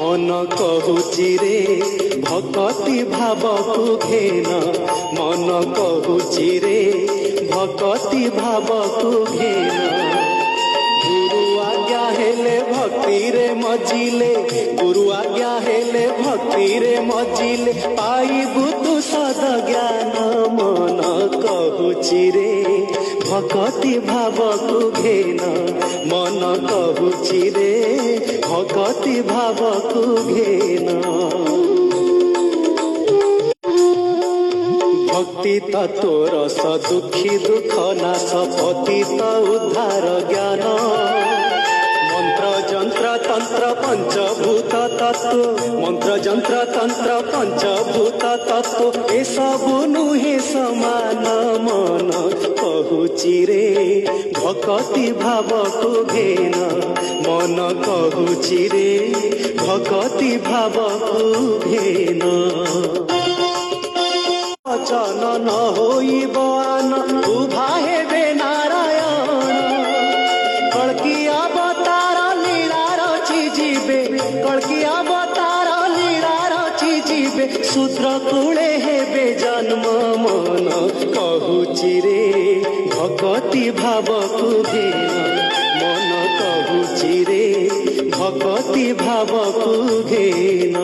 मन कहूची रे भक्ति भावकु घेन मन कहूची रे भक्ति भावकु घेन गुरु आज्ञा हेले भक्ति रे मजिले गुरु आज्ञा हेले भक्ति रे मजिले पाइबु तु सद ज्ञान मन कहूची रे भक्ति भावकु घेन मन कहूची रे भक्ति भावकु घेन भक्ति तत्वर स दुखी दुख नाश पतित उद्धार ज्ञान मंत्र जंत्र तंत्र पंचभूत तत्व मंत्र जंत्र तंत्र पंचभूत तत्व ए सबु नुहे समान मन कहूची रे भक्ति भावकु घेन मन कहूची रे भक्ति भावकु घेन वचन न होइब आन उभा हेबे नारायण कल्कि अवतार लीला रची जीवे कल्कि अवतार लीला रची जीवे शूद्र कूले हेबे जन्म मन कहूची रे भक्ति भावकु घेन मन कहूची रे भक्ति भावकु घेन।